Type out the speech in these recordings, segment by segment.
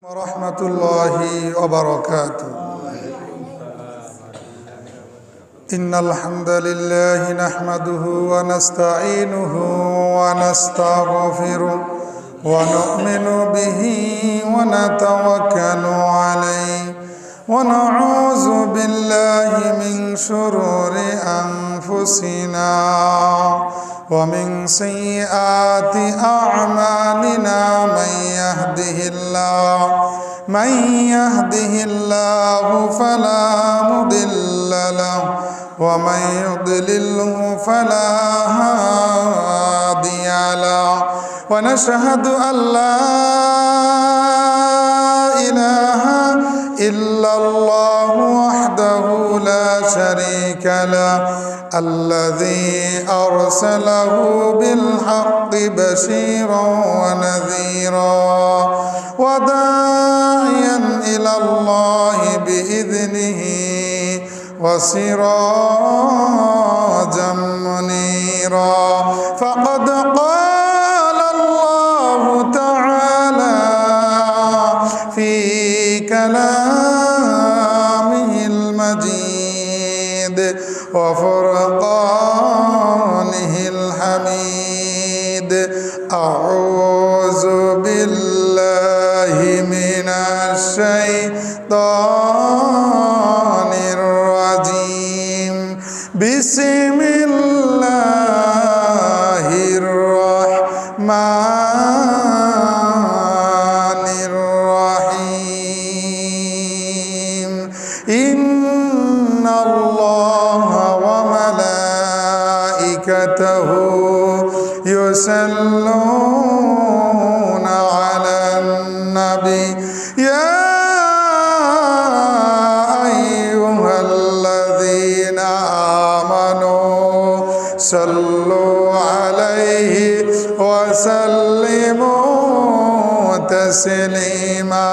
ورحمة الله وبركاته. إن الحمد لله نحمده ونستعينه ونستغفره ونؤمن به ونتوكل عليه ونعوذ بالله من شرور أنفسنا ومن سيئات أعمالنا من يهده الله فلا مضل له ومن يضلله فلا هادي له ونشهد أن لا إله إلا الله وحده لا شريك له الذي أرسله بالحق بشيرا ونذيرا وداعيا إلى الله بإذنه وسراجا منيرا فقد قال الله تعالى في كلامه المجيد وفرقانه الحميد أعوذ بالله من الشيطان الرجيم بسم الله الرحمن الرحيم إن الله وملائكته يصلون على النبي يا أيها الذين آمنوا صلوا عليه وسلموا تسليما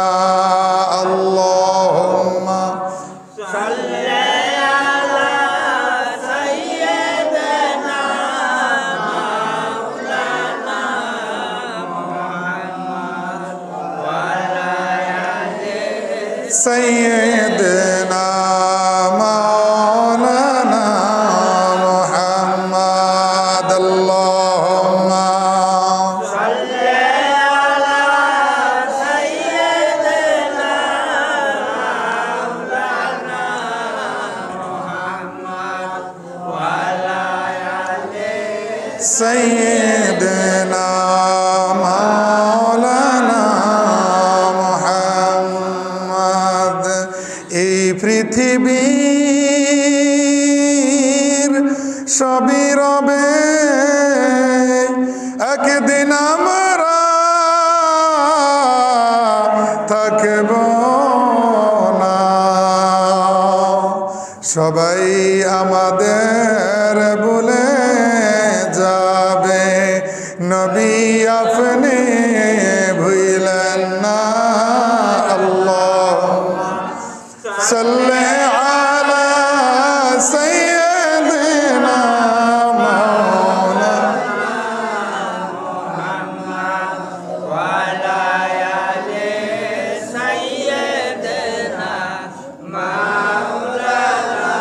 اللهم صل على سيدنا مولانا محمد وعلى آل سيدنا مولانا محمد اللهم صل على سيدنا مولانا محمد وعلى آل سيدنا مولانا محمد এই পৃথিবীর সবই রবে একদিন আমরা থাকব না সবাই আমাদের ভুলে যাবে নবী আপনি ভুলেন না আল্লাহুম্মা সাল্লি আলা সাইয়্যিদিনা মাওলানা মুহাম্মদ ওয়া আলা আলি সাইয়্যিদিনা মাওলানা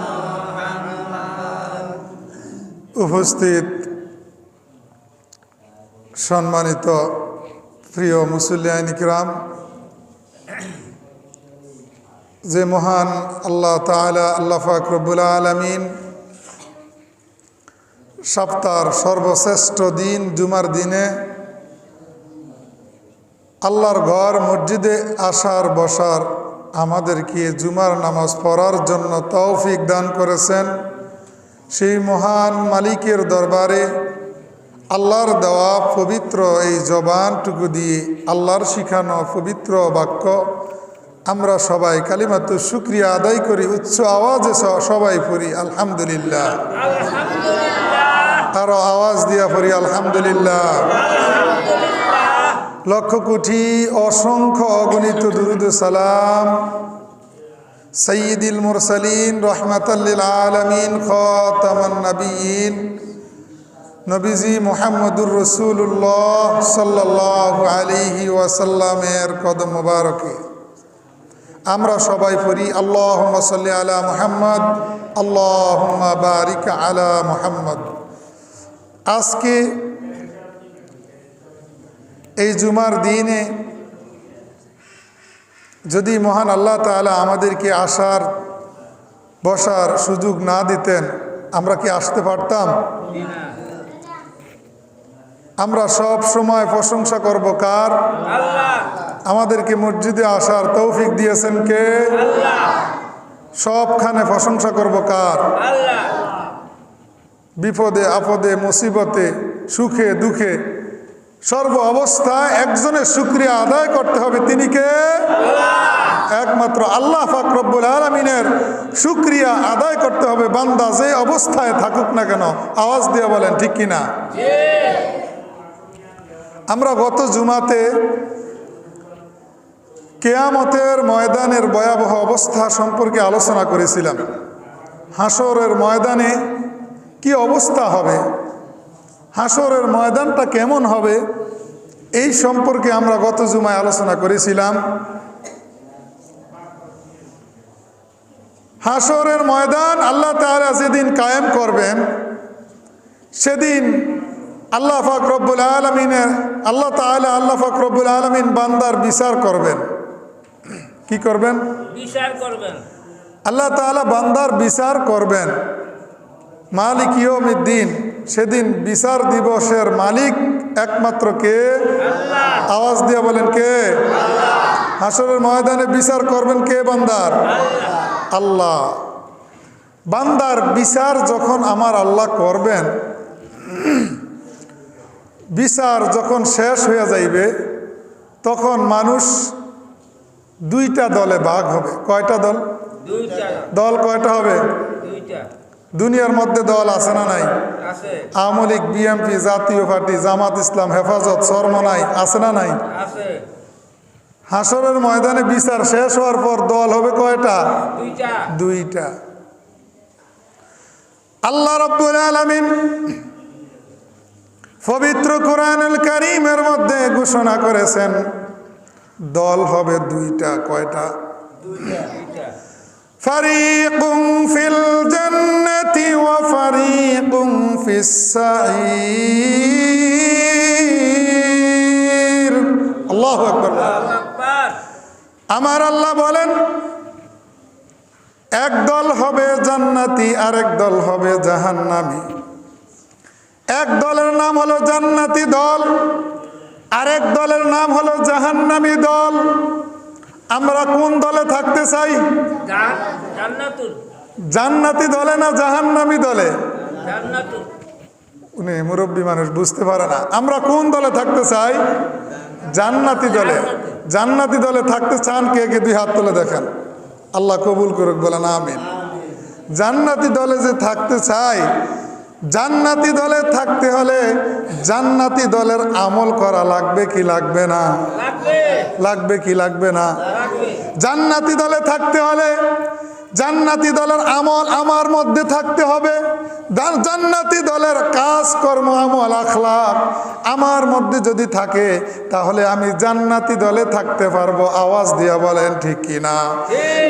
মুহাম্মদ। উপস্থিত সম্মানিত প্রিয় মুসল্লিয়ান ইকরাম, যে মহান আল্লাহ তাআলা আল্লাহ পাক রব্বুল আলামিন সপ্তাহের সর্বশ্রেষ্ঠ দিন জুমার দিনে আল্লাহর ঘর মসজিদে আসার বসার আমাদেরকে জুমার নামাজ পড়ার জন্য তৌফিক দান করেছেন, সেই মহান মালিকের দরবারে আল্লাহর দেওয়া পবিত্র এই জবানটুকু দিয়ে আল্লাহর শিখানো পবিত্র বাক্য আমরা সবাই কালিমাতু শুকরিয়া আদায় করি, উচ্চ আওয়াজে সবাই পড়ি আলহামদুলিল্লাহ। আরো আওয়াজ দিয়া পড়ি আলহামদুলিল্লাহ। লক্ষ কোটি অসংখ্য অগণিত দুরুদ সালাম সাইয়্যিদুল মুরসালিন রাহমাতাল লিল আলামিন খাতামান নবিয়্যিন নবীজি মুহাম্মদুর রাসূলুল্লাহ সাল্লাল্লাহু আলাইহি ওয়াসাল্লামের কদম মোবারকে আমরা সবাই পড়ি আল্লাহুম্মা সাল্লি আলা মুহাম্মদ আল্লাহুম্মা বারিক আলা মুহাম্মদ। আজকে এই জুমার দিনে যদি মহান আল্লাহ তাআলা আমাদেরকে আসার বসার সুযোগ না দিতেন আমরা কি আসতে পারতাম? আমরা সব সময় প্রশংসা করব কার? আল্লাহ। আমাদেরকে মসজিদে আসার তৌফিক দিয়েছেন কে? আল্লাহ। সবখানে প্রশংসা করব কার? আল্লাহ। বিপদে আপদে মুসিবতে সুখে দুঃখে সর্ব অবস্থায় একজনের শুকরিয়া আদায় করতে হবে, তিনি কে? একমাত্র আল্লাহ পাক রব্বুল আলামিনের শুকরিয়া আদায় করতে হবে বান্দা যে অবস্থায় থাকুক না কেন। আওয়াজ দিয়ে বলেন ঠিক কিনা? আমরা গত জুমাতে কিয়ামতের ময়দানের ভয়াবহ অবস্থা সম্পর্কে আলোচনা করেছিলাম। হাসরের ময়দানে কি অবস্থা হবে, হাসরের ময়দানটা কেমন হবে, এই সম্পর্কে আমরা গত জুমায় আলোচনা করেছিলাম। হাসরের ময়দান আল্লাহ তাআলা যেদিন কায়েম করবেন সেদিন আল্লাহ পাক রব্বুল আলামিনের আল্লাহ পাক রব্বুল আলামিন বান্দার বিচার করবেন। কি করবেন? বিচার করবেন। আল্লাহ তাআলা বান্দার বিচার করবেন। মালিক ইয়াউমিদ্দিন, সেদিন বিচার দিবসের মালিক একমাত্র কে? আল্লাহ। আওয়াজ দিয়ে বলেন কে? আল্লাহ। হাসরের ময়দানে বিচার করবেন কে বান্দার? আল্লাহ। বান্দার বিচার যখন আমার আল্লাহ করবেন, বিচার যখন শেষ হয়ে যাইবে তখন মানুষ দুইটা দলে ভাগ হবে। কয়টা দল? দল কয়টা হবে? দুনিয়ার মধ্যে দল আছে না নাই? আওয়ামী লীগ, বিএনপি, জাতীয় পার্টি, জামাত ইসলাম, হেফাজত, চরমনাই আছে না নাই? হাসরের ময়দানে বিচার শেষ হওয়ার পর দল হবে কয়টা? দুইটা। আল্লাহ রাব্বুল আলামিন পবিত্র কোরআনুল কারীমের মধ্যে ঘোষণা করেছেন দল হবে দুইটা। কয়টা? দুইটা। ফারিকুম ফিল জান্নাতি ওয়া ফারিকুম ফিস সাঈর। আল্লাহু আকবার। আমার আল্লাহ বলেন এক দল হবে জান্নাতি আর এক দল হবে জাহান্নামী। এক দলের নাম হলো জান্নাতি দল, আরেক দলের নাম হলো জাহান্নামী দল। আমরা কোন দলে থাকতে চাই? জান্নাতি দলে না জাহান্নামী দলে? উনি মুরব্বী মানুষ বুঝতে পারে না। আমরা কোন দলে থাকতে চাই? জান্নাতি দলে। জান্নাতি দলে থাকতে চান কে কে? দুই হাত তুলে দেখেন। আল্লাহ কবুল করুক, বলেন আমিন। জান্নাতি দলে যে থাকতে চাই, জান্নাতি দলে থাকতে হলে জান্নাতি দলের আমল করা লাগবে কি লাগবে না? লাগবে কি লাগবে না? জান্নাতি দলে থাকতে হলে জান্নাতি দলের আমল আমার মধ্যে থাকতে হবে। জান্নাতি দলের কাজ কর্ম আমল আখলাক আমার মধ্যে যদি থাকে তাহলে আমি জান্নাতি দলে থাকতে পারবো। আওয়াজ দিয়া বলেন ঠিক কিনা?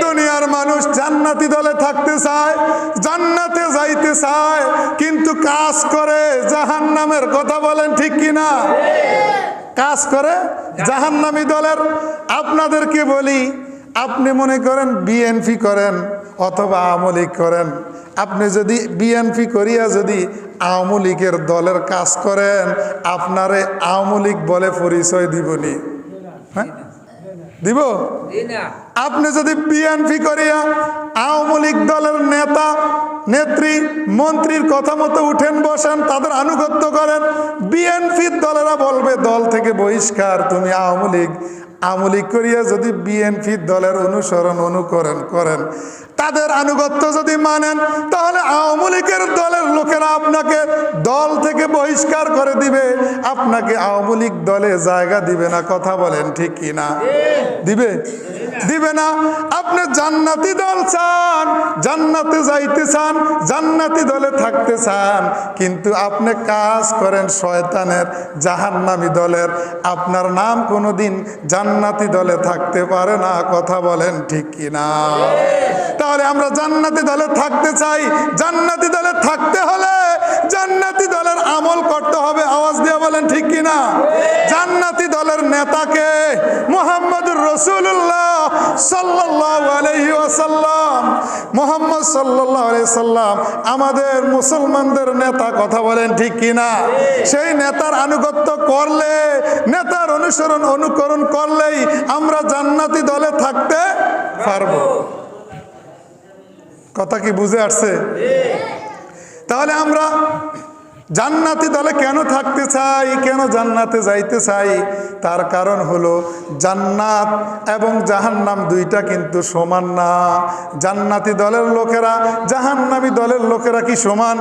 দুনিয়ার মানুষ জান্নাতি দলে থাকতে চায়, জান্নাতে যাইতে চায়, কিন্তু কাজ করে জাহান্নামের। কথা বলেন ঠিক কিনা? কাজ করে জাহান্নামী দলের। আপনাদেরকে বলি, আপনি মনে করেন বিএনপি করেন অথবা আওয়ামী লীগ করেন, আপনি যদি বিএনপি করিয়া যদি আওয়ামী লীগের দলের কাজ করেন, আপনারে আওয়ামী লীগ বলে পরিচয় দিবনি? হ্যাঁ দিব? আপনি যদি বিএনপি করিয়া আওয়ামী লীগ দলের নেতা নেত্রী মন্ত্রীর কথা মতো উঠেন বসেন, তাদের আনুগত্য করেন, বিএনপির দলেরা বলবে দল থেকে বহিষ্কার, তুমি আওয়ামী লীগ। আওয়ামী লীগ করিয়া যদি বিএনপির দলের অনুসরণ অনুকরণ করেন, তাদের আনুগত্য যদি মানেন, তাহলে আওয়ামী লীগের দলের লোকেরা আপনাকে দল থেকে বহিষ্কার করে দিবে, আপনাকে আওয়ামী লীগ দলে জায়গা দিবে না। কথা বলেন ঠিক কিনা? দিবে? দিবে না। আপনি জান্নাতি দল চান, জান্নাতে যাইতে চান, জান্নাতি দলে থাকতে চান, কিন্তু আপনি কাজ করেন শয়তানের জাহান্নামী দলের, আপনার নাম কোনোদিন জান্নাতি দলে থাকতে পারে না। কথা বলেন ঠিক কিনা? তাহলে আমরা জান্নাতি দলে থাকতে চাই, জান্নাতি দলে থাকতে হলে জান্নাতি দলের আমল করতে হবে। আওয়াজ দিয়ে বলেন ঠিক কিনা? জান্নাতি দলের নেতাকে মুহাম্মদুর রাসূলুল্লাহ সাল্লাল্লাহু আলাইহি ওয়াসাল্লাম, মুহাম্মদ সাল্লাল্লাহু আলাইহি সাল্লাম আমাদের মুসলমানদের নেতা। কথা বলেন ঠিক কিনা? সেই নেতার আনুগত্য করলে, নেতার অনুকরণ করলেই আমরা জান্নাতি দলে থাকতে পারবো। কথা কি বুঝে আসছে? তাহলে আমরা জান্নাতি দলে কেন থাকতে চাই, কেন জান্নাতে যাইতে চাই? তার কারণ হলো জান্নাত এবং জাহান্নাম দুইটা কিন্তু সমান না। জান্নাতি দলের লোকেরা জাহান্নামী দলের লোকেরা কি সমান?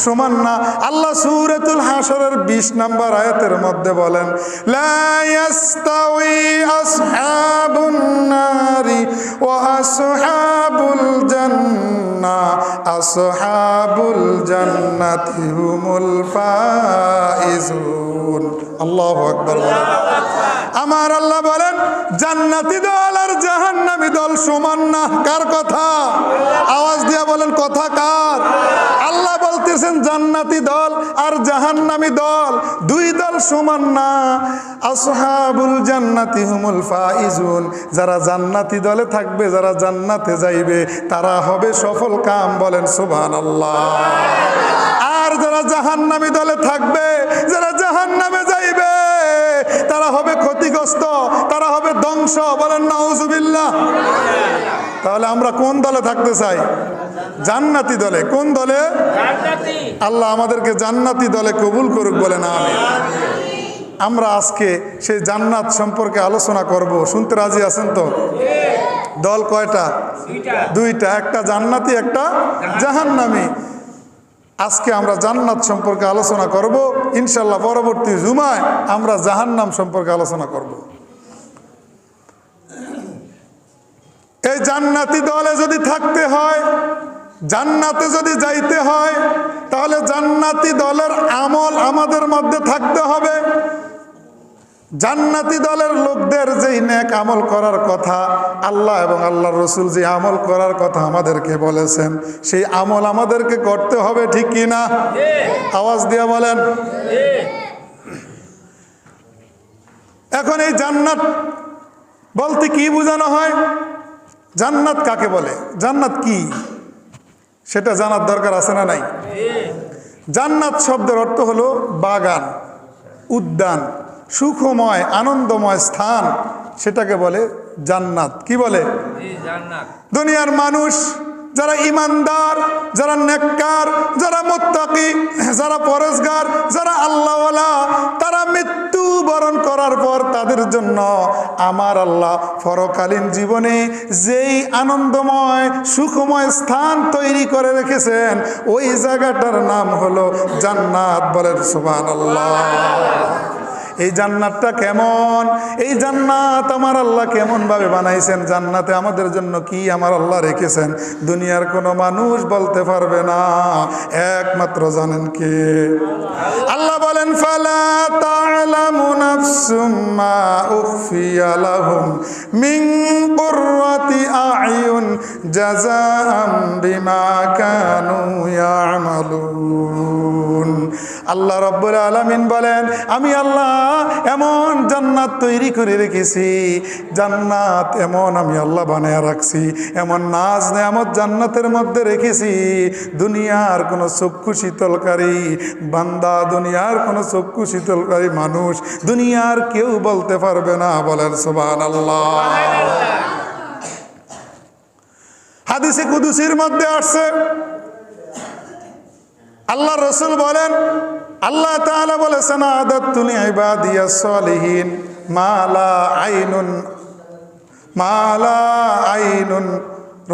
সমান না। আল্লাহ সূরাতুল হাশরের 20 নম্বর আয়াতের মধ্যে বলেন, লা ইয়াস্তাউই আসহাবুন নারি ওয়া আসহাবুল জান্নাহ, আসহাবুল জান্নাতি হুমুল ফাইজুন। আল্লাহু আকবার। আমার আল্লাহ বলেন জান্নাতি দল আর জাহান্নামী দল সমান না। কার কথা? আওয়াজ দিয়ে বলেন কথা কার? আল্লাহ বলতেছেন জান্নাতি দল আর জাহান্নামী দল দুই দল সমান না। আসহাবুল জান্নাতি হুমুল ফাইজুন, যারা জান্নাতি দলে থাকবে, যারা জান্নাতে যাইবে, তারা হবে সফল কাম। বলেন সুবহানাল্লাহ। আর যারা জাহান্নামী দলে থাকবে, যারা জাহান্নামে যাইবে, তারা হবে ক্ষতিগ্রস্ত, তারা হবে ধ্বংস। বলেন নাউজুবিল্লাহ। তাহলে আমরা কোন দলে থাকতে চাই? জান্নাতি দলে। কোন দলে? আল্লাহ আমাদেরকে জান্নাতি দলে কবুল করুক। বলেন আমিন। আমরা আজকে সেই জান্নাত সম্পর্কে আলোচনা করব। শুনতে রাজি আছেন তো? দল কয়টা? দুইটা, একটা জান্নাতি, একটা জাহান্নামী। আজকে আমরা জান্নাত সম্পর্কে আলোচনা করব ইনশাল্লাহ। পরবর্তী জুমায় আমরা জাহান্নাম সম্পর্কে আলোচনা করব। এই জান্নাতি দলে যদি থাকতে হয়, জান্নাতে যদি যাইতে হয়, তাহলে জান্নাতি দলের আমল আমাদের মধ্যে থাকতে হবে। জান্নাতি দলের লোকদের যেই নেক আমল করার কথা, আল্লাহ এবং আল্লাহর রাসূল যে আমল করার কথা আমাদেরকে বলেছেন, সেই আমল আমাদেরকে করতে হবে। ঠিক কি না? আওয়াজ দিয়ে বলেন। এখন এই জান্নাত বলতে কি বোঝানো হয়? জান্নাত কাকে বলে? জান্নাত কি সেটা জানার দরকার আছে না নাই? জান্নাত শব্দের অর্থ হলো বাগান, উদ্যান, সুখময় আনন্দময় স্থান, সেটাকে বলে জান্নাত। কি বলে? দুনিয়ার মানুষ যারা ইমানদার, যারা নেককার, যারা মুত্তাকি, যারা পরেজগার, যারা আল্লাহওয়ালা, তারা মৃত্যু বরণ করার পর তাদের জন্য আমার আল্লাহ পরকালীন জীবনে যেই আনন্দময় সুখময় স্থান তৈরি করে রেখেছেন, ওই জায়গাটার নাম হলো জান্নাত। বলেন সুবহানাল্লাহ। এই জান্নাতটা কেমন? এই জান্নাত আমার আল্লাহ কেমন ভাবে বানাইছেন, জান্নাতে আমাদের জন্য কি আমার আল্লাহ রেখেছেন, দুনিয়ার কোনো মানুষ বলতে পারবে না, একমাত্র জানেন কে? আল্লাহ বলেন, ফালা তা'লামু নাফসুম মা উখফিয়া লাহুম মিন কুররাতি আ'য়ুন জাযাআম বিমা কানু ইয়া'মালুন। আল্লাহ রাব্বুল আলামিন বলেন, আমি আল্লাহ এমন জান্নাত তৈরি করে রেখেছি, জান্নাত এমন আমি আল্লাহ বানায় রাখছি, এমন নাজ নেয়ামত জান্নাতের মধ্যে রেখেছি, দুনিয়ার কোনো চক্ষু শীতলকারী বান্দা, দুনিয়ার কোনো চক্ষু শীতলকারী মানুষ, দুনিয়ার কেউ বলতে পারবে না। বলেন সুবহানাল্লাহ। হাদিসে কুদসির মধ্যে আসছে, আল্লাহ রাসূল বলেন, আল্লাহ তাআলা বলেছেন, আদাতু লিইবাদিয়াস সালিহিন মা লা আইনুন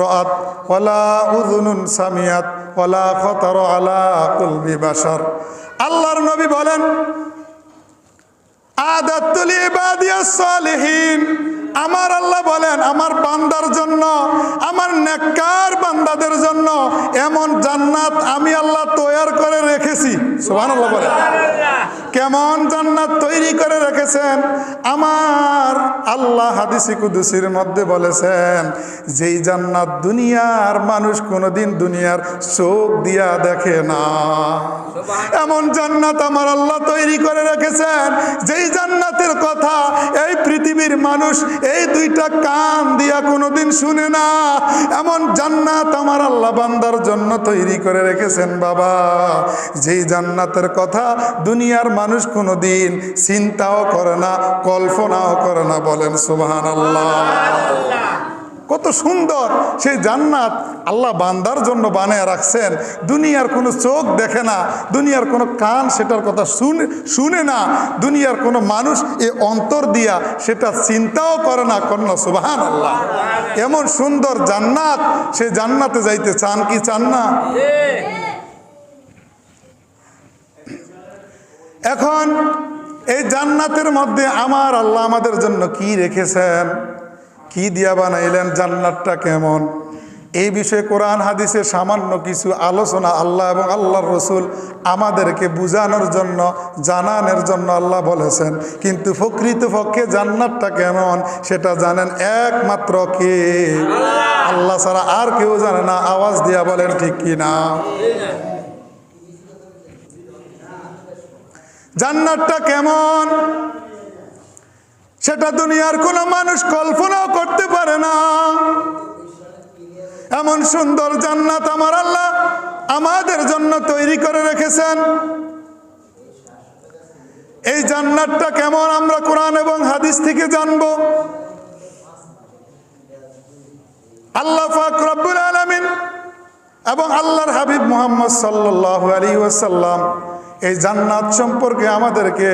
রাআত ওয়ালা উযুনুন সামিআত ওয়ালা খাতারা আলা কলবি বাশার। আল্লাহর নবী বলেন, আদাতু লিইবাদিয়াস সালিহিন, আমার আল্লাহ বলেন আমার বান্দার জন্য, আমার নেককার বান্দাদের জন্য এমন জান্নাত আমি আল্লাহ তৈরি করে রেখেছি। সুবহানাল্লাহ বলে। কেমন জান্নাত তৈরি করে রেখেছেন আমার আল্লাহ হাদিসে কুদসির মধ্যে বলেছেন, যেই জান্নাত দুনিয়ার মানুষ কোনোদিন দুনিয়ার চোখ দিয়া দেখে না, এমন জান্নাত আমার আল্লাহ তৈরি করে রেখেছেন। যেই জান্নাতের কথা এই পৃথিবীর মানুষ এই দুইটা কান দিয়া কোনোদিন শুনে না, এমন জান্নাত আমার আল্লাহ বান্দার জন্য তৈরি করে রেখেছেন। বাবা, যেই জান্নাতের কথা দুনিয়ার মানুষ কোনোদিন চিন্তাও করে না, কল্পনাও করে না। বলেন সুবহানাল্লাহ। কত সুন্দর সেই জান্নাত আল্লাহ বান্দার জন্য বানিয়ে রাখছেন। দুনিয়ার কোনো চোখ দেখে না, দুনিয়ার কোনো কান সেটার কথা শুনে না, দুনিয়ার কোনো মানুষ এই অন্তর দিয়া সেটা চিন্তাও করে না। কন্যা সুবহানাল্লাহ। এমন সুন্দর জান্নাত, সেই জান্নাতে যাইতে চান কি চান না? এখন এই জান্নাতের মধ্যে আমার আল্লাহ আমাদের জন্য কি রেখেছেন, কি দিয়া বানাইলেন, জান্নাতটা কেমন, এই বিষয়ে কোরআন হাদিসে সামান্য কিছু আলোচনা আল্লাহ এবং আল্লাহর রসুল আমাদেরকে বুঝানোর জন্য, জানানোর জন্য আল্লাহ বলেছেন। কিন্তু প্রকৃতপক্ষে জান্নাতটা কেমন সেটা জানেন একমাত্র কে? আল্লাহ ছাড়া আর কেউ জানে না। আওয়াজ দিয়া বলেন ঠিক কি না? জান্নাতটা কেমন সেটা দুনিয়ার কোনো মানুষ কল্পনাও করতে পারে না। এমন সুন্দর জান্নাত আমার আল্লাহ আমাদের জন্য তৈরি করে রেখেছেন। এই জান্নাতটা কেমন আমরা কোরআন এবং হাদিস থেকে জানবো। আল্লাহ পাক রব্বুল আলামিন এবং আল্লাহর হাবিব মুহাম্মদ সাল্লাল্লাহু আলাইহি ওয়াসাল্লাম এই জান্নাত সম্পর্কে আমাদেরকে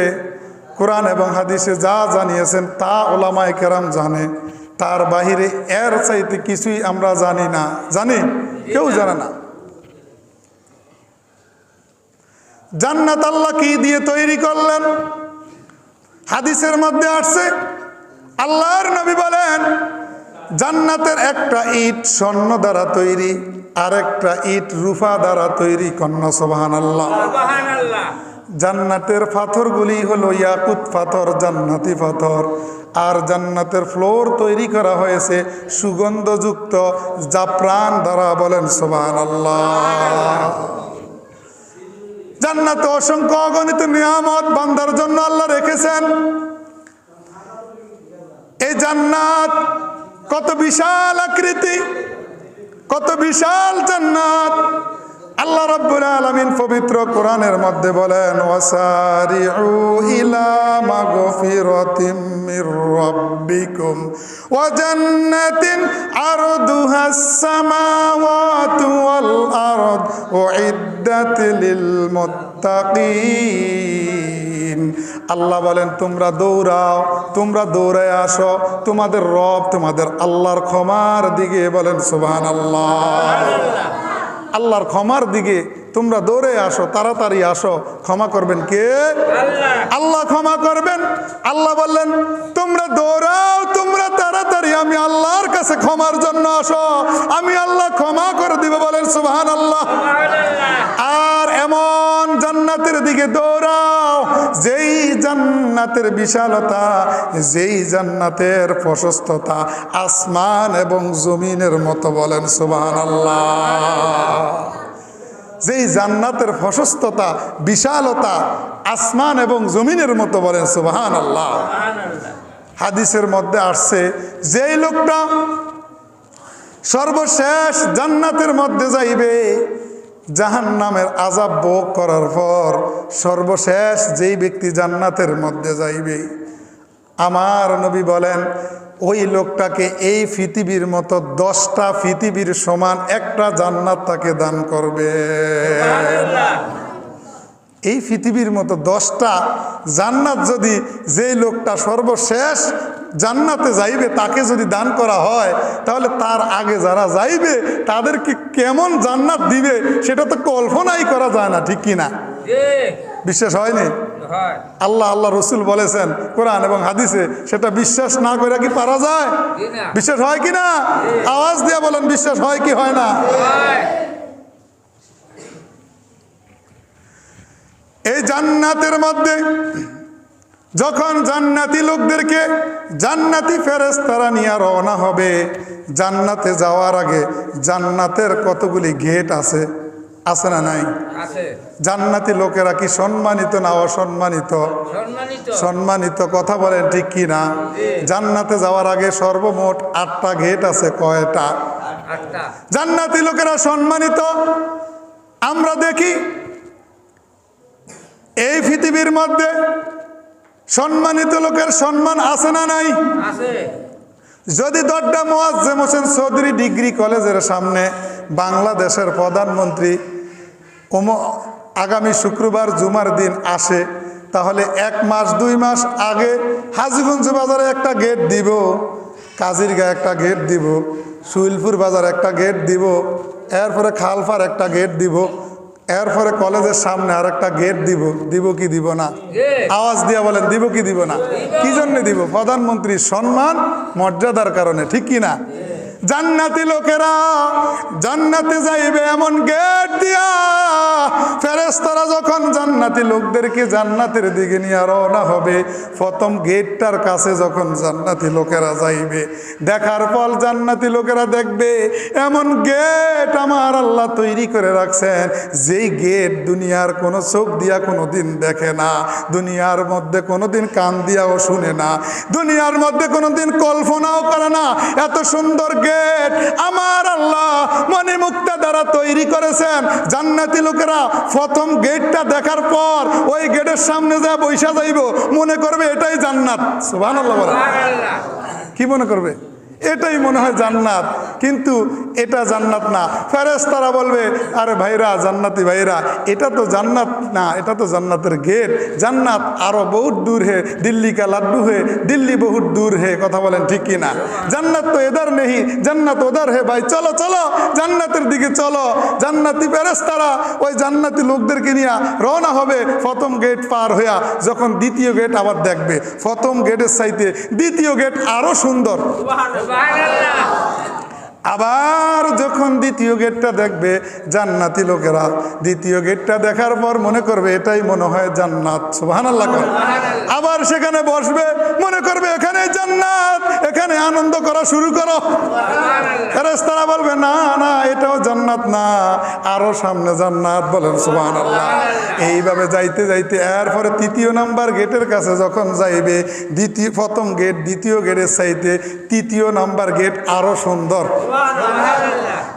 কোরআন এবং হাদিসে যা জানিয়েছেন তা উলামায়ে কেরাম জানে। তার বাহিরে এর চাইতে কিছুই আমরা জানি না। জানি? কেউ জানে না। জান্নাত আল্লাহ কি দিয়ে তৈরি করলেন? হাদিসের মধ্যে আসছে, আল্লাহর নবী বলেন, জান্নাতের একটা ইট স্বর্ণ দ্বারা তৈরি, আর একটা ইট রূপা দ্বারা তৈরি। কন্যা সুবহানাল্লাহ। জান্নাতের পাথরগুলি হলো ইয়াকুত পাথর, জান্নাতি পাথর। আর জান্নাতের ফ্লোর তৈরি করা হয়েছে সুগন্ধযুক্ত জাফরান দ্বারা। বলেন সুবহানাল্লাহ। জান্নাতে অসংখ্য অগণিত নিয়ামত বান্দার জন্য আল্লাহ রেখেছেন। এই জান্নাত কত বিশাল আকৃতি, কত বিশাল জান্নাত। আল্লাহ রাব্বুল আলামিন পবিত্র কোরআনের মধ্যে বলেন, ওয়াসারিউ ইলা মাগফিরাতিম মির রাব্বিকুম ওয়া জান্নাতিন আরদুহাস সামাওয়াতু ওয়াল আরদ উইদ্দাত লিল মুত্তাকিন। আল্লাহ বলেন, তোমরা দৌড়াও, তোমরা দৌড়ায় আসো তোমাদের রব, তোমাদের আল্লাহর ক্ষমার দিকে। বলেন সুবহানাল্লাহ। আল্লাহর ক্ষমার দিকে তোমরা দৌড়ে আসো, তাড়াতাড়ি আসো। ক্ষমা করবেন কে? আল্লাহ ক্ষমা করবেন। আল্লাহ বললেন, তোমরা দৌড়াও, তোমরা তাড়াতাড়ি, আমি আল্লাহর কাছে ক্ষমার জন্য আসো, আমি আল্লাহ ক্ষমা করে দিব। বলেন সুবহানাল্লাহ। আর এমন জান্নাতের দিকে দৌড়াও যেই জান্নাতের বিশালতা, যেই জান্নাতের প্রশস্ততা আসমান এবং জমিনের মতো। বলেন সুবহানাল্লাহ। যেই জান্নাতের প্রশস্ততা, বিশালতা আসমান এবং জমিনের মতো। বলেন সুবহানাল্লাহ। হাদিসের মধ্যে আসছে, যেই লোকটা সর্বশেষ জান্নাতের মধ্যে যাইবে, জাহান্নামের আযাব ভোগ করার পর সর্বশেষ যেই ব্যক্তি জান্নাতের মধ্যে যাইবে, আমার নবী বলেন ওই লোকটাকে এই পৃথিবীর মতো 10টা পৃথিবীর সমান একটা জান্নাত তাকে দান করবে। এই পৃথিবীর মতো 10টা জান্নাত যদি যেই লোকটা সর্বশেষ জান্নাতে যাইবে তাকে যদি দান করা হয়, তাহলে তার আগে যারা যাইবে তাদেরকে কেমন জান্নাত দিবে সেটা তো কল্পনাই করা যায় না। ঠিক কিনা? বিশ্বাস হয়নি? আল্লাহ রসুল বলেছেন কোরআন এবং হাদিসে, সেটা বিশ্বাস না করে কি পারা যায়? বিশ্বাস হয় কি না? আওয়াজ দিয়ে বলেন, বিশ্বাস হয় কি হয় না? এই জান্নাতের মধ্যে যখন জান্নাতি লোকদেরকে জান্নাতি ফেরেশতারা নিয়ে রওনা হবে, জান্নাতে যাওয়ার আগে জান্নাতের কতগুলি গেট আছে, আছে না নাই? জান্নাতি লোকেরা কি সম্মানিত না অসম্মানিত? সম্মানিত। কথা বলেন ঠিক কি না? জান্নাতে যাওয়ার আগে সর্বমোট 8টা গেট আছে। কয়টা? জান্নাতি লোকেরা সম্মানিত। আমরা দেখি এই পৃথিবীর মধ্যে সম্মানিত লোকের সম্মান আছে না নাই? যদি দড্ডা মোয়াজ্জেম হোসেন চৌধুরী ডিগ্রি কলেজের সামনে বাংলাদেশের প্রধানমন্ত্রী আগামী শুক্রবার জুমার দিন আসে, তাহলে 1 মাস 2 মাস আগে হাজীগঞ্জ বাজারে একটা গেট দিব, কাজিরগাঁ একটা গেট দিব, সুইলপুর বাজার একটা গেট দিব, এরপরে খালপার একটা গেট দিব, এরপরে কলেজের সামনে আর একটা গেট দিব। দিব কি দিব না? আওয়াজ দিয়ে বলেন, দিব কি দিব না? কি জন্য দিব? প্রধানমন্ত্রীর সম্মান মর্যাদার কারণে, ঠিক কি না? জান্নাতি লোকেরা জান্নাতে যাইবে এমন গেট দিয়া ফেরেশতারা যখন জান্নাতি লোকদেরকে জান্নাতের দিকে নিয়ে রওনা হবে, প্রথম গেটটার কাছে যখন জান্নাতি লোকেরা যাইবে, দেখার পর জান্নাতি লোকেরা দেখবে এমন গেট আমার আল্লাহ তৈরি করে রাখছেন, যেই গেট দুনিয়ার কোনো চোখ দিয়া কোনোদিন দেখে না, দুনিয়ার মধ্যে কোনোদিন কান দিয়াও শুনে না, দুনিয়ার মধ্যে কোনোদিন কল্পনাও করে না। এত সুন্দর গেট আমার আল্লাহ মণিমুক্তা দ্বারা তৈরি করেছেন। জান্নাতি লোকেরা প্রথম গেটটা দেখার পর ওই গেটের সামনে যা বৈশা যাইব, মনে করবে এটাই জান্নাত। সুবহানাল্লাহ বলে। কি মনে করবে? এটাই মনে হয় জান্নাত, কিন্তু এটা জান্নাত না। ফেরেশতারা বলবে, আরে ভাইরা, জান্নাতি ভাইরা, এটা তো জান্নাত না, এটা তো জান্নাতের গেট। জান্নাত আরো বহুত দূর হে, দিল্লি কা লাড্ডু হে, দিল্লি বহুত দূর হে। কথা বলেন ঠিক কি না? জান্নাত তো এদার নেই, জান্নাত ওদার হে। ভাই চলো চলো, জান্নাতের দিকে চলো। জান্নাতি ফেরেশতারা ওই জান্নাতি লোকদেরকে নিয়ে রওনা হবে। প্রথম গেট পার হইয়া যখন দ্বিতীয় গেট আবার দেখবে, প্রথম গেটের চাইতে দ্বিতীয় গেট আরো সুন্দর। আবার যখন দ্বিতীয় গেটটা দেখবে জান্নাতি লোকেরা, দ্বিতীয় গেটটা দেখার পর মনে করবে এটাই মনে হয় জান্নাত। সুবহানাল্লাহ। আবার সেখানে বসবে, মনে করবে এখানে জান্নাত, এখানে আনন্দ করা শুরু করো। ফেরেশতারা বলবে না না, এটাও জান্নাত না, আরো সামনে জান্নাত। বলেন সুবহানাল্লাহ। এইভাবে যাইতে যাইতে এরপরে তৃতীয় নাম্বার গেটের কাছে যখন যাইবে, প্রথম গেট দ্বিতীয় গেটের চাইতে তৃতীয় নাম্বার গেট আরো সুন্দর।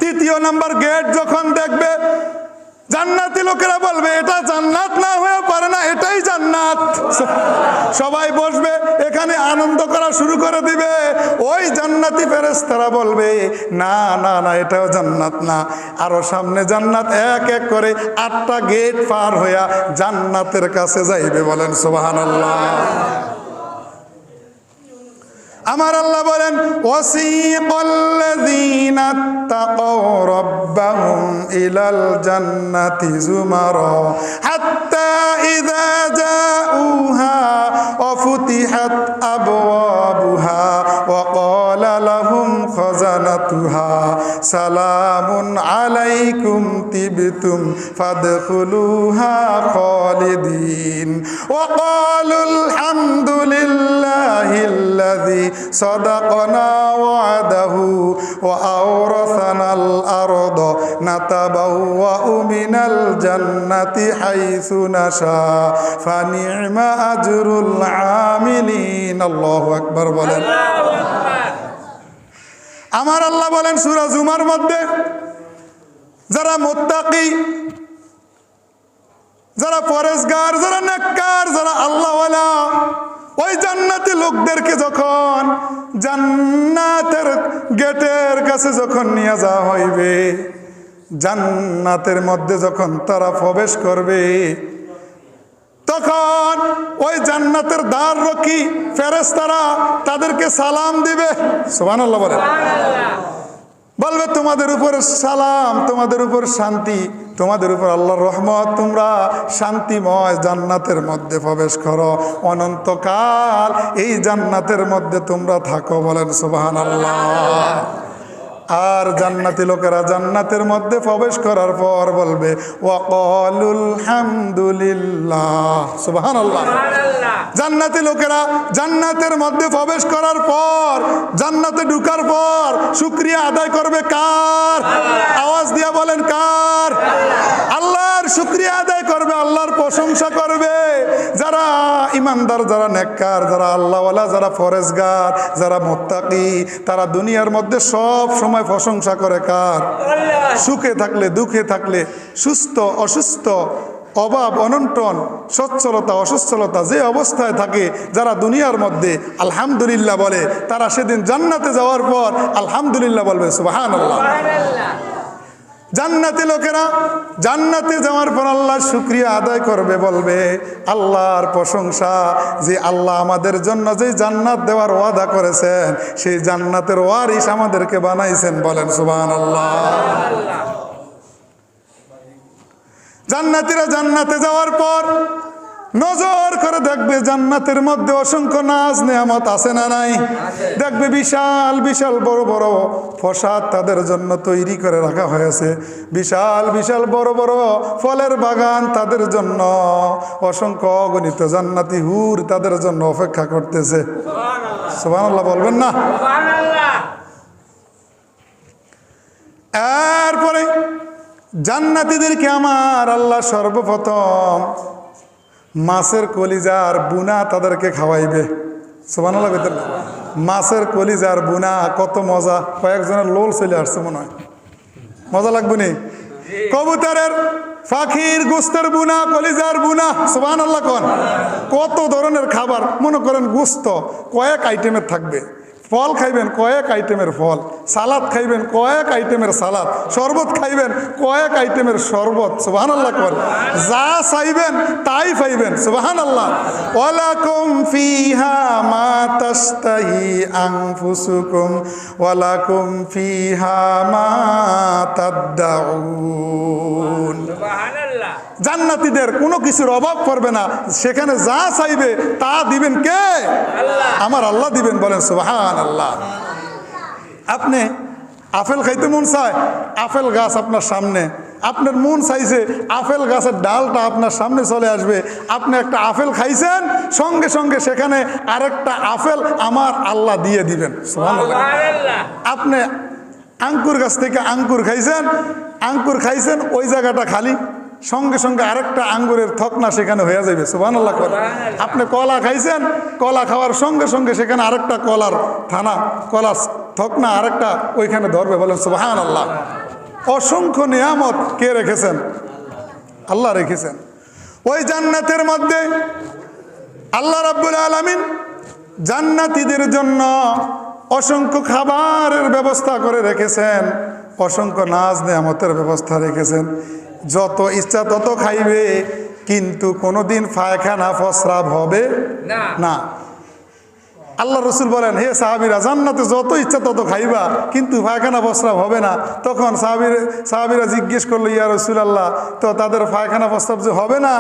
তৃতীয় নাম্বার গেট যখন দেখবে, জান্নাতি লোকেরা বলবে এটা জান্নাত না হয়ে পারে না, এটাই জান্নাত। সবাই বসবে, এখানে আনন্দ করা শুরু করে দিবে। ওই জান্নাতি ফেরেশতারা বলবে না না না, এটাও জান্নাত না, আরো সামনে জান্নাত। এক এক করে 8টা গেট পার হইয়া জান্নাতের কাছে যাইবে। বলেন সুবহানাল্লাহ। আমার আল্লাহ বলেন, ওয়াসিকাল্লাযীনা তাকাউ রাব্বাহুম ইলাল জান্নাতি যুমারা হাত্তা ইযা জাউহা ওয়া ফুতিহাত আবওয়াবুহা ওয়া ক্বালা লাহুম খাযানাতুহা সালামুন আলাইকুম তিবতুম ফাদখুলুহা খালিদিন ওয়া ক্বালুল হামদুলিল্লাহিল্লাযী صدقنا وعده وأورثنا الأرض نتبوأ من الجنة حيث نشاء فنعم أجر العاملين الله أكبر বলেন। আমার আল্লাহ বলেন সূরা জুমার মধ্যে, যারা মুত্তাকি, যারা পরেশগার, যারা নেককার, যারা আল্লাহওয়ালা, ওই জান্নাতি লোকদেরকে যখন জান্নাতের গেটের কাছে যখন নিয়ে যাওয়া হইবে, জান্নাতের মধ্যে যখন তারা প্রবেশ করবে, তখন ওই জান্নাতের দ্বাররক্ষী ফেরেশতারা তাদেরকে সালাম দিবে। সুবহানাল্লাহ বলে। বলবে তোমাদের উপর সালাম, তোমাদের উপর শান্তি, তোমাদের উপর আল্লাহর রহমত, তোমরা শান্তিময় জান্নাতের মধ্যে প্রবেশ করো, অনন্তকাল এই জান্নাতের মধ্যে তোমরা থাকো। বলেন সুবহানাল্লাহ। আর জান্নাতি লোকেরা জান্নাতের মধ্যে প্রবেশ করার পর বলবে ওয়াকালুল হামদুলিল্লাহ, সুবহানাল্লাহ। জান্নাতি লোকেরা জান্নাতের মধ্যে প্রবেশ করার পর, জান্নাতে ঢুকার পর শুকরিয়া আদায় করবে কার? আওয়াজ দিয়া বলেন কার? আল্লাহর শুকরিয়া আদায় করবে, আল্লাহর প্রশংসা করবে। যারা ইমানদার, যারা নেককার, যারা আল্লাহওয়ালা, যারা ফরেজগার, যারা মুত্তাকি, তারা দুনিয়ার মধ্যে সব সময় প্রশংসা করে কার? সুখে থাকলে, দুঃখে থাকলে, সুস্থ অসুস্থ, অভাব অনটন, সচ্ছলতা অসচ্ছলতা, যে অবস্থায় থাকে, যারা দুনিয়ার মধ্যে আলহামদুলিল্লাহ বলে, তারা সেদিন জান্নাতে যাওয়ার পর আলহামদুলিল্লাহ বলবে সুবহানাল্লাহ। জান্নাতি লোকেরা জান্নাতে যাওয়ার পর আল্লাহর শুকরিয়া আদায় করবে, বলবে আল্লাহর প্রশংসা, যে আল্লাহ আমাদের জন্য যে জান্নাত দেওয়ার ওয়াদা করেছেন, সেই জান্নাতের ওয়ারিস আমাদেরকে বানাইছেন। বলেন সুবহানাল্লাহ। জান্নাতীরা জান্নাতে যাওয়ার পর নজর করে দেখবে জান্নাতের মধ্যে অসংখ্য নাজ নেয়ামত আছে না নাই? দেখবে বিশাল বিশাল বড় বড় প্রসাদ তাদের জন্য তৈরি করে রাখা হয়েছে, বিশাল বিশাল বড় বড় ফলের বাগান তাদের জন্য, অসংখ্য অগণিত জান্নাতি হুর তাদের জন্য অপেক্ষা করতেছে। সুবহানাল্লাহ বলবেন না? এরপরে জান্নাতীদেরকে আমার আল্লাহ সর্বপ্রথম মাছের কলিজার বুনা তাদেরকে খাওয়াইবে। সুবহানাল্লাহ। মাছের কলিজার বুনা কত মজা! কয়েকজনের লোল চলে আসছে মনে হয়, মজা লাগবে নি? কবুতরের, পাখির গোস্তের বুনা, কলিজার বুনা, সুবহানাল্লাহ কোন কত ধরনের খাবার। মনে করেন গোস্ত কয়েক আইটেমের থাকবে, ফল খাইবেন কয়েক আইটেমের ফল, সালাদ খাইবেন কয়েক আইটেমের সালাদ, শরবত খাইবেন কয়েক আইটেমের শরবত। সুবহানাল্লাহ কোন যা চাইবেন তাই পাইবেন। সুবহানাল্লাহ। ওয়ালাকুম ফিহা মা তাশতাহি আনফুসুকুম ওয়ালাকুম ফিহা মা তাদদাউন। সুবহানাল্লাহ। জান্নাতীদের কোনো কিছুর অভাব পড়বে না, সেখানে যা চাইবে তা দিবেন কে? আল্লাহ। আমার আল্লাহ দিবেন। বলেন সুবহানাল্লাহ। আপনি আপেল খাইতে মন চায়, আপেল গাছ আপনার সামনে, আপনার মন চাইছে আপেল গাছের ডালটা আপনার সামনে চলে আসবে, আপনি একটা আপেল খাইছেন, সঙ্গে সঙ্গে সেখানে আরেকটা আপেল আমার আল্লাহ দিয়ে দিবেন। সুবহানাল্লাহ। আপনি আঙ্কুর গাছ থেকে আঙ্কুর খাইছেন, ওই জায়গাটা খালি, সঙ্গে সঙ্গে আরেকটা আঙ্গুরের থকনা সেখানে হয়ে যাবে। সুবহানাল্লাহ। আপনি কলা খাইছেন, কলা খাওয়ার সঙ্গে সঙ্গে সেখানে আরেকটা কলার কলার থকনা আরেকটা ওইখানে ধরবে। বলেন সুবহানাল্লাহ। অসংখ্য নিয়ামত কে রেখেছেন? আল্লাহ রেখেছেন। ওই জান্নাতের মধ্যে আল্লাহ রাব্বুল আলামিন জান্নাতীদের জন্য অসংখ্য খাবারের ব্যবস্থা করে রেখেছেন, অসংখ্য নাজ নেয়ামতের ব্যবস্থা রেখেছেন। যত ইচ্ছা তত খাইবে, কিন্তু কোনোদিন পায়খানা প্রস্রাব হবে না। আল্লাহ রসুল বলেন, হে সাহাবীরা, জান্নাতে যত ইচ্ছা তত খাইবা, কিন্তু পায়খানা প্রস্রাব হবে না। তখন সাহাবীরা জিজ্ঞেস করলো, ইয়া রাসূলুল্লাহ, তো তাদের পায়খানা প্রস্রাব যে হবে না,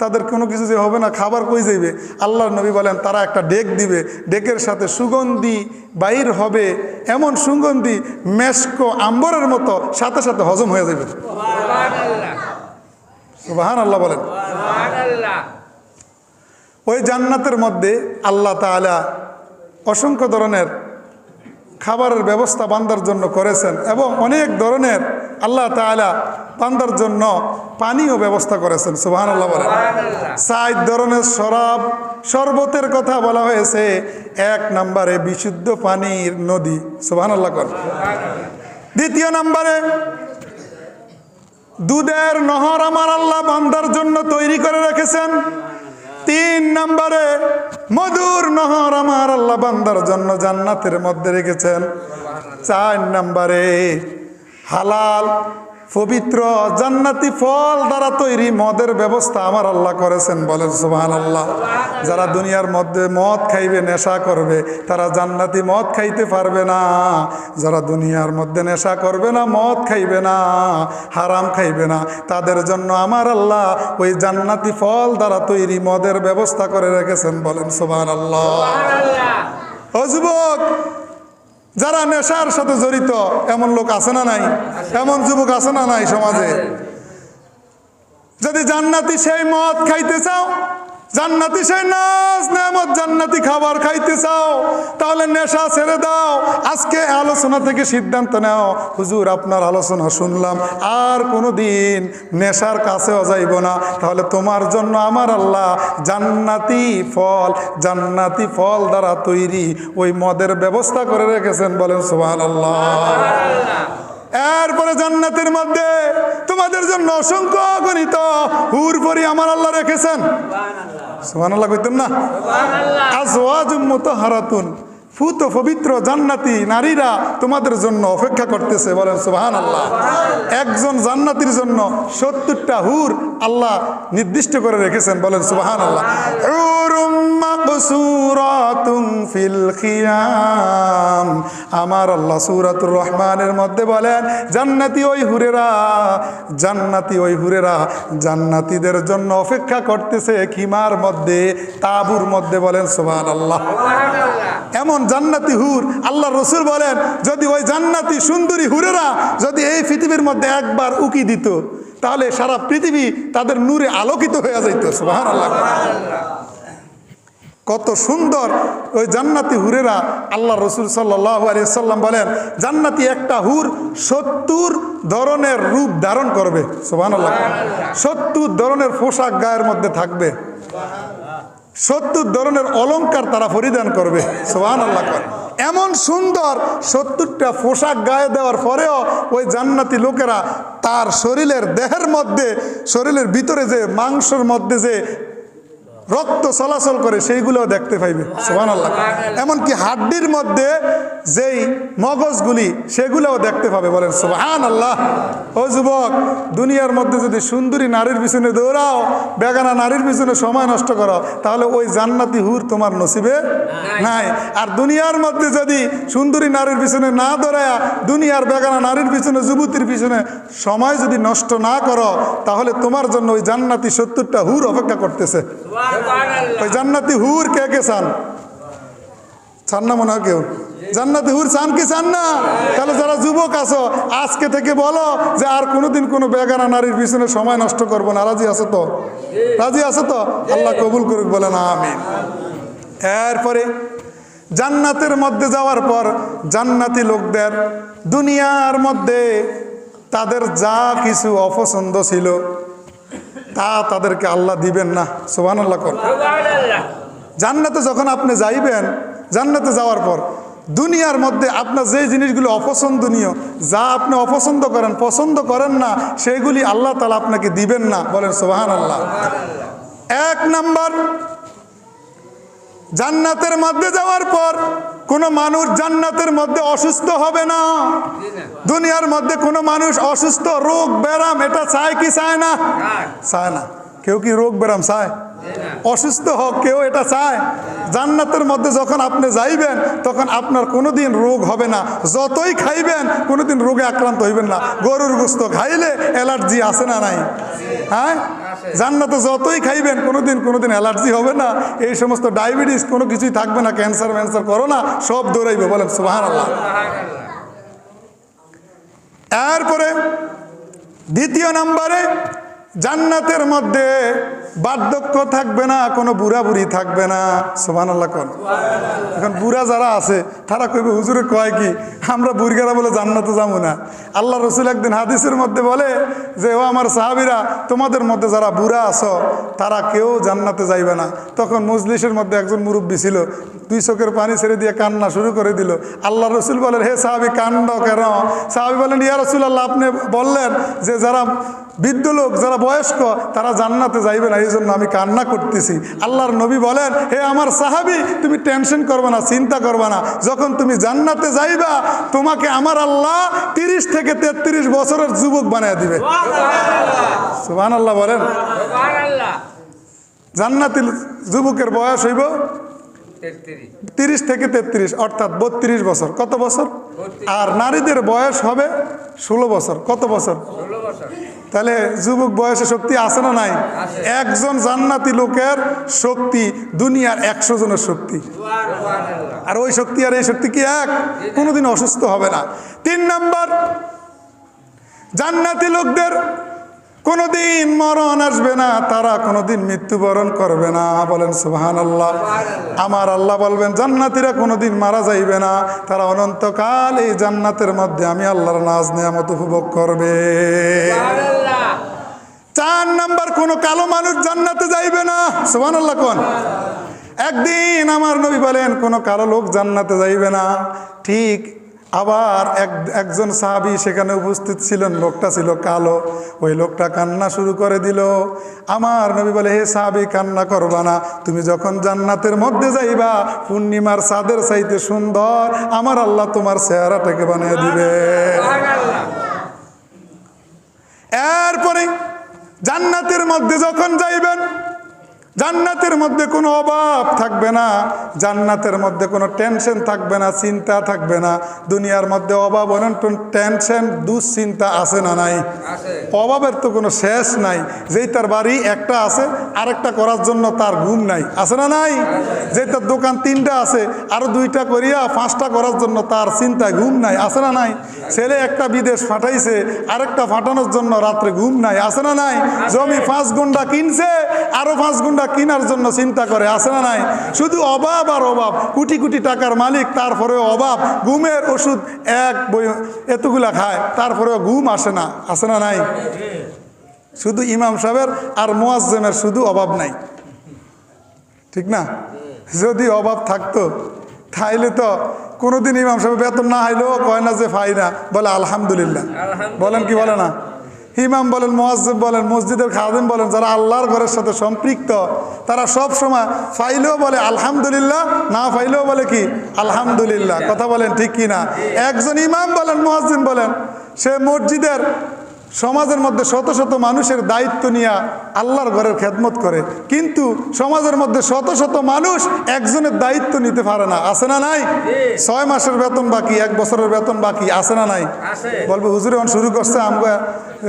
তাদের কোনো কিছু যে হবে না, খাবার কই যাইবে? আল্লাহর নবী বলেন, তারা একটা ডেক দিবে, ডেকের সাথে সুগন্ধি বাইর হবে, এমন সুগন্ধি মেশকো আম্বরের মতো, সাথে সাথে হজম হয়ে যাবে। সুবহানাল্লাহ বলেন। ওই জান্নাতের মধ্যে আল্লাহ তাআলা অসংখ্য ধরনের খাবারের ব্যবস্থা বান্দার জন্য করেছেন, এবং অনেক ধরনের আল্লাহ তাআলা বান্দার জন্য পানীয় ব্যবস্থা করেছেন। সুবহানাল্লাহ বলেন। 4 ধরনের শরবতের কথা বলা হয়েছে। 1 নম্বরে বিশুদ্ধ পানির নদী। সুবহানাল্লাহ করেন। 2 নম্বরে দুধের নহর আমার আল্লাহ বান্দার জন্য তৈরি করে রেখেছেন। 3 নম্বরে মধুর নহর আমার আল্লাহ বান্দার জন্য জান্নাতের মধ্যে রেখেছেন। 4 নম্বরে হালাল পবিত্র জান্নাতি ফল দ্বারা তৈরি মদের ব্যবস্থা আমার আল্লাহ করেছেন। বলেন সুবহানাল্লাহ। যারা দুনিয়ার মধ্যে মদ খাইবে, নেশা করবে, তারা জান্নাতি মদ খাইতে পারবে না। যারা দুনিয়ার মধ্যে নেশা করবে না, মদ খাইবে না, হারাম খাইবে না, তাদের জন্য আমার আল্লাহ ওই জান্নাতি ফল দ্বারা তৈরি মদের ব্যবস্থা করে রেখেছেন। বলেন সুবহানাল্লাহ। ও যুবক, যারা নেশার সাথে জড়িত এমন লোক আছে না নাই? এমন যুবক আছে না নাই সমাজে? যদি জান্নাতি সেই মদ খাইতে চাও, জান্নাতি সেই নাজ নেয়ামত, জান্নাতি খাবার খাইতে চাও, তাহলে নেশা ছেড়ে দাও। আজকে আলোচনা থেকে সিদ্ধান্ত নাও, হুজুর আপনার আলোচনা শুনলাম, আর কোনো দিন নেশার কাছেও যাইব না। তাহলে তোমার জন্য আমার আল্লাহ জান্নাতি ফল দ্বারা তৈরি ওই মদের ব্যবস্থা করে রেখেছেন। বলেন সুবহানাল্লাহ। এরপরে জান্নাতের মধ্যে তোমাদের জন্য অসংখ্য গণিত হুর পরি আমার আল্লাহ রেখেছেন। সুবহানাল্লাহ কইতেন না? আজওয়াজুম মুতাহহারাতুন, ফুত পবিত্র জান্নাতি নারীরা তোমাদের জন্য অপেক্ষা করতেছে। বলেন সুবহানাল্লাহ। একজন জান্নাতীর জন্য 70টা হুর আল্লাহ নির্দিষ্ট করে রেখেছেন। বলেন সুবহানাল্লাহ। হুরুম মাকসুরাতুন ফিল খিয়াম, আমার আল্লাহ সূরাতুর রহমানের মধ্যে বলেন জান্নাতি ওই হুরেরা জান্নাতীদের জন্য অপেক্ষা করতেছে খিমার মধ্যে, তাঁবুর মধ্যে। বলেন সুবহানাল্লাহ। এমন জান্নাতি হুর আল্লাহ রসুল বলেন, যদি ওই জান্নাতি সুন্দরী হুরেরা যদি এই পৃথিবীর মধ্যে একবার উকি দিত, তাহলে সারা পৃথিবী তাদের নূরে আলোকিত হয়ে যাইত। সুবহানাল্লাহ। কত সুন্দর ওই জান্নাতি হুরেরা। আল্লাহ রসুল সাল্লাল্লাহু আলাইহি ওয়াসাল্লাম বলেন, জান্নাতি একটা হুর 70 ধরনের রূপ ধারণ করবে। সুবহানাল্লাহ। 70 ধরনের পোশাক গায়ের মধ্যে থাকবে, 70 ধরনের অলংকার তারা পরিধান করবে। সুবহানাল্লাহ। এমন সুন্দর 70টা পোশাক গায়ে দেওয়ার পরেও ওই জান্নাতি লোকেরা তার দেহের মধ্যে, শরীরের ভিতরে যে মাংসের মধ্যে যে রক্ত চলাচল করে সেইগুলোও দেখতে পাইবে। সুবহানাল্লাহ। এমনকি হাড্ডির মধ্যে যেই মগজগুলি সেগুলোও দেখতে পাবে। বলেন সুবহানাল্লাহ। ও যুবক, দুনিয়ার মধ্যে যদি সুন্দরী নারীর পিছনে দৌড়াও, বেগানা নারীর পিছনে সময় নষ্ট করো, তাহলে ওই জান্নাতি হুর তোমার নসিবে নাই। আর দুনিয়ার মধ্যে যদি সুন্দরী নারীর পিছনে না দৌড়ায়া দুনিয়ার বেগানা নারীর পিছনে, যুবতীর পিছনে সময় যদি নষ্ট না করো, তাহলে তোমার জন্য ওই জান্নাতি 70টা হুর অপেক্ষা করতেছে। ওই জান্নাতি হুর কে কে চান? চান না মনে হয় কেউ? জান্নাতি হুর চান কি চান না? তাহলে যারা যুবক আছো আজকে থেকে বলো যে আর কোনোদিন কোনো বেগানা নারীর পিছনে সময় নষ্ট করবো না। রাজি আছো তো? রাজি আছো তো? আল্লাহ কবুল করুক। বলেন আমিন। এরপরে জান্নাতের মধ্যে যাওয়ার পর জান্নাতি লোকদের দুনিয়ার মধ্যে তাদের যা কিছু অপছন্দ ছিল তা তাদেরকে আল্লাহ দিবেন না। সুবহানাল্লাহ। জান্নাতে যখন আপনি যাইবেন, জান্নাতে যাওয়ার পর দুনিয়ার মধ্যে আপনার যে জিনিসগুলো অপছন্দনীয়, যা আপনি অপছন্দ করেন, পছন্দ করেন না, সেইগুলি আল্লাহ তাআলা আপনাকে দিবেন না। বলেন সুবহানাল্লাহ। 1 নাম্বার, জান্নাতের মধ্যে যাওয়ার পর কোনো মানুষ জান্নাতের মধ্যে অসুস্থ হবে না। দুনিয়ার মধ্যে কোনো মানুষ অসুস্থ, রোগ ব্যারাম এটা চায় কি চায় না? চায় না। কেউ কি রোগ ব্যারাম চায়? অসুস্থ হোক কেউ এটা চায়? জান্নাতের মধ্যে যখন আপনি যাইবেন তখন আপনার কোনোদিন রোগ হবে না। যতই খাইবেন কোনোদিন রোগে আক্রান্ত হইবেন না। গরুর গোশত খাইলে অ্যালার্জি আছে না নাই? হ্যাঁ, জান্নাতে যতই খাইবেন কোনোদিন অ্যালার্জি হবে না। এই সমস্ত ডায়াবেটিস কোনো কিছুই থাকবে না, ক্যান্সার করোনা সব দৌড়াইবে। বলেন সুবহানাল্লাহ। এরপরে 2 নম্বরে, জান্নাতের মধ্যে বার্ধক্য থাকবে না, কোনো বুড়া বুড়ি থাকবে না। সুবহানাল্লাহ। এখন বুড়া যারা আছে তারা কইবে হুজুরে কয় কি আমরা বুড়িগারা বলে জান্নাতে যাবো না। আল্লাহ রসুল একদিন হাদিসের মধ্যে বলে যে, ও আমার সাহাবীরা, তোমাদের মধ্যে যারা বুড়া আছো তারা কেউ জান্নাতে যাইবে না। তখন মজলিসের মধ্যে একজন মুরব্বী ছিল, 2 চোখের পানি ছেড়ে দিয়ে কান্না শুরু করে দিল। আল্লাহ রসুল বলেন, হে সাহাবী কান্দ কেন? সাহাবী বলেন, ইয়া রাসূলুল্লাহ, আপনি বললেন যে যারা বৃদ্ধ লোক যারা বয়স্ক তারা জান্নাতে যাইবে না, এই জন্য আমি কান্না করতেছি। আল্লাহর নবী বলেন, হে আমার সাহাবী, তুমি টেনশন করবে না, চিন্তা করবে না, যখন তুমি জান্নাতে যাইবা তোমাকে আমার আল্লাহ 30 থেকে 33 বছরের যুবক বানিয়ে দিবে। সুবহানাল্লাহ বলেন। জান্নাতি যুবকের বয়স হইব 30 থেকে 33, অর্থাৎ 32 বছর। কত বছর? আর নারীদের বয়স হবে 16 বছর। কত বছর? তাহলে যুবক বয়সে শক্তি আছে না নাই? একজন জান্নাতি লোকের শক্তি দুনিয়ার 100 জনের শক্তি। আর ওই শক্তি আর এই শক্তি কি এক? কোনোদিন অসুস্থ হবে না। 3 নাম্বার, জান্নাতি লোকদের কোনোদিন মরণ আসবে না, তারা কোনোদিন মৃত্যুবরণ করবে না। বলেন সুবহানাল্লাহ। আমার আল্লাহ বলবেন জান্নাতীরা কোনোদিন মারা যাইবে না, তারা অনন্তকাল এই জান্নাতের মধ্যে আমি আল্লাহর নাজ নিয়ামত উপভোগ করবে। 4 নাম্বার, কোনো কালো মানুষ জান্নাতে যাইবে না। সুবহানাল্লাহ কোন? একদিন আমার নবী বলেন কোনো কালো লোক জান্নাতে যাইবে না। ঠিক আবার একজন সাহাবী সেখানে উপস্থিত ছিলেন, লোকটা ছিল কালো। ওই লোকটা কান্না শুরু করে দিল। আমার নবী বলে, হে সাহাবী, কান্না করবা না, তুমি যখন জান্নাতের মধ্যে যাইবা পূর্ণিমার চাঁদের চাইতে সুন্দর আমার আল্লাহ তোমার চেহারাটাকে বানিয়ে দিবে। এরপরে জান্নাতের মধ্যে যখন যাইবেন, জান্নাতের মধ্যে কোনো অভাব থাকবে না, জান্নাতের মধ্যে কোনো টেনশন থাকবে না, চিন্তা থাকবে না। দুনিয়ার মধ্যে অভাব, অনটন, টেনশন, দুশ্চিন্তা আছে না নাই? অভাবের তো কোনো শেষ নাই। যেই তার বাড়ি একটা আছে, আরেকটা করার জন্য তার ঘুম নাই, আছে না নাই? যেই তার দোকান 3টা আছে, আরো 2টা করিয়া 5টা করার জন্য তার চিন্তায় ঘুম নাই, আছে না নাই? ছেলে একটা বিদেশ পাঠাইছে, আরেকটা পাঠানোর জন্য রাত্রে ঘুম নাই, আছে না নাই? জমি 5 গুণ্ঠা কিনছে, আরো 5 গুণ্ঠা কিনার জন্য চিন্তা করে, আছে না নাই? শুধু অভাব আর অভাব। কোটি কোটি টাকার মালিক, তারপরেও অভাব। ঘুমের ওষুধ এতগুলা খায়, তারপরেও ঘুম আসে না, আছে না নাই? শুধু ইমাম সাহেবের আর মুয়াজ্জিমের শুধু অভাব নাই, ঠিক না? যদি অভাব থাকতো তাইলে তো কোনোদিন ইমাম সাহেব বেতন না হাইলেও কয় না যে পাই না, বলে আলহামদুলিল্লাহ। বলেন কি বলে না? ইমাম বলেন, মুয়াজ্জিম বলেন, মসজিদের খাদেম বলেন, যারা আল্লাহর ঘরের সাথে সম্পৃক্ত, তারা সব সময় ফাইলেও বলে আলহামদুলিল্লাহ, না ফাইলেও বলে কি আলহামদুলিল্লাহ। কথা বলেন ঠিক কি না? একজন ইমাম বলেন, মুয়াজ্জিম বলেন, সে মসজিদের সমাজের মধ্যে শত শত মানুষের দায়িত্ব নিয়ে আল্লাহর ঘরের খেদমত করে, কিন্তু সমাজের মধ্যে শত শত মানুষ একজনের দায়িত্ব নিতে পারে না, আছে না নাই? 6 মাসের বেতন বাকি, 1 বছরের বেতন বাকি, আছে না নাই? বলবে হুজুরে এখন শুরু করছে আমগো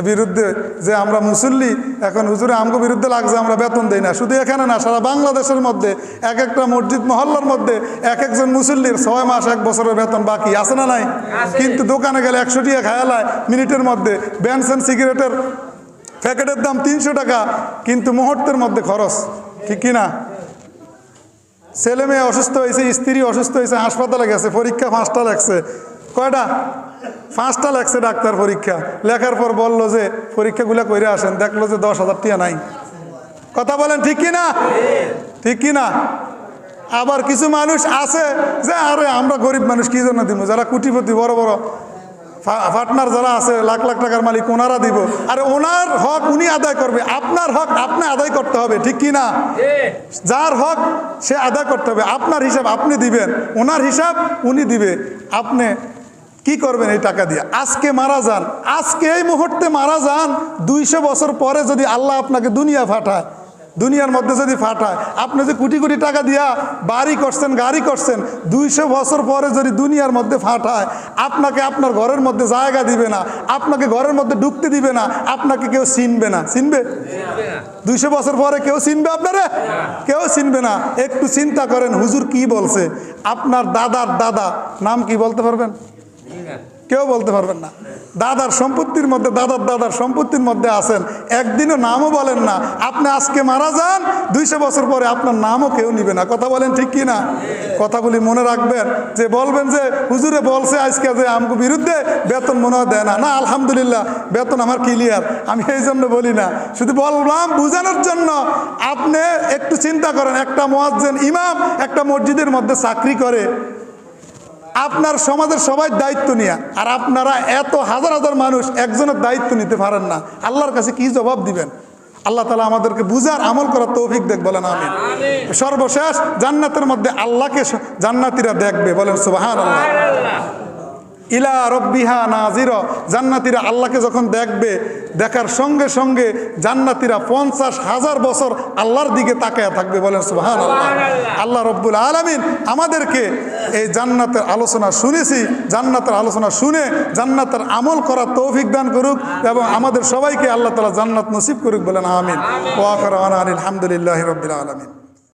বিরুদ্ধে, যে আমরা মুসল্লি, এখন হুজুরে আমগো বিরুদ্ধে লাগছে, আমরা বেতন দেই না। শুধু এখানে না, সারা বাংলাদেশের মধ্যে এক একটা মসজিদ মহল্লার মধ্যে একজন মুসল্লির 6 মাস 1 বছরের বেতন বাকি, আছে না নাই? কিন্তু দোকানে গেলে 100 টাকা খায়ালায় মিনিটের মধ্যে। সিগারেটের প্যাকেটের দাম 300 টাকা, কিন্তু মুহূর্তের মধ্যে খরচ, ঠিক কিনা? ছেলে মেয়ে অসুস্থ হয়েছে, স্ত্রী অসুস্থ হয়েছে, হাসপাতালে গেছে, পরীক্ষা 5টা লাগছে। কয়টা? 5টা লাগছে ডাক্তার পরীক্ষা। লেখার পর বললো যে পরীক্ষাগুলো করে আসেন, দেখলো যে 10,000 টাকা নাই। কথা বলেন ঠিক কিনা? ঠিক কিনা? আবার কিছু মানুষ আছে যে আরে আমরা গরিব মানুষ কি জন্য দিব, যারা কোটিপতি বড় বড় পার্টনার যারা আছে, লাখ লাখ টাকার মালিক, ওনারা দিব। আরে ওনার হক উনি আদায় করবে, আপনার হক আপনি আদায় করতে হবে, ঠিক কি না? যার হক সে আদায় করতে হবে। আপনার হিসাব আপনি দিবেন, ওনার হিসাব উনি দিবে। আপনি কি করবেন এই টাকা দিয়ে? আজকে মারা যান, আজকে এই মুহূর্তে মারা যান, 200 বছর পরে যদি আল্লাহ আপনাকে দুনিয়া পাঠায়, দুনিয়ার মধ্যে যদি পাঠায়, আপনি যে কোটি কোটি টাকা দিয়া বাড়ি করছেন, গাড়ি করছেন, 200 বছর পরে যদি দুনিয়ার মধ্যে পাঠায়, আপনাকে আপনার ঘরের মধ্যে জায়গা দিবে না, আপনাকে ঘরের মধ্যে ঢুকতে দিবে না, আপনাকে কেউ চিনবে না। চিনবে? 200 বছর পরে কেউ চিনবে আপনারে? কেউ চিনবে না। একটু চিন্তা করেন, হুজুর কি বলছে। আপনার দাদার দাদা নাম কি বলতে পারবেন? কেউ বলতে পারবেন না। দাদার সম্পত্তির মধ্যে, দাদার দাদার সম্পত্তির মধ্যে আছেন, একদিনও নামও বলেন না। আপনি আজকে মারা যান, 200 বছর পরে আপনার নামও কেউ নিবে না। কথা বলেন ঠিক কি না? কথাগুলি মনে রাখবেন, যে বলবেন যে হুজুরে বলছে আজকে যে আমগো বিরুদ্ধে বেতন মনে হয় দেয় না। না, আলহামদুলিল্লাহ বেতন আমার ক্লিয়ার, আমি এই জন্য বলি না, শুধু বললাম বোঝানোর জন্য। আপনি একটু চিন্তা করেন, একটা মুয়াজ্জিন ইমাম একটা মসজিদের মধ্যে চাকরি করে, আপনার সমাজের সবাই দায়িত্ব নিয়ে, আর আপনারা এত হাজার হাজার মানুষ একজনের দায়িত্ব নিতে পারেন না, আল্লাহর কাছে কি জবাব দিবেন? আল্লাহ তাআলা আমাদেরকে বুঝার আমল করার তৌফিক দেখ, বলেন আমিন। সর্বশেষ জান্নাতের মধ্যে আল্লাহকে জান্নাতীরা দেখবে, বলেন সুবহানাল্লাহ। ইলা রব্বিহা নাজিরা, জান্নাতীরা আল্লাহকে যখন দেখবে, দেখার সঙ্গে সঙ্গে জান্নাতীরা 50,000 বছর আল্লাহর দিকে তাকায়া থাকবে, বলেন সুবহানাল্লাহ। আল্লাহ রব্বুল আলামিন আমাদেরকে এই জান্নাতের আলোচনা শুনেছি, জান্নাতের আলোচনা শুনে জান্নাতের আমল করার তৌফিক দান করুক এবং আমাদের সবাইকে আল্লাহ তাআলা জান্নাত নসিব করুক, বলেন আমিন। ওয়া আখিরু দাওয়ানা আলহামদুলিল্লাহি রাব্বিল আলামিন।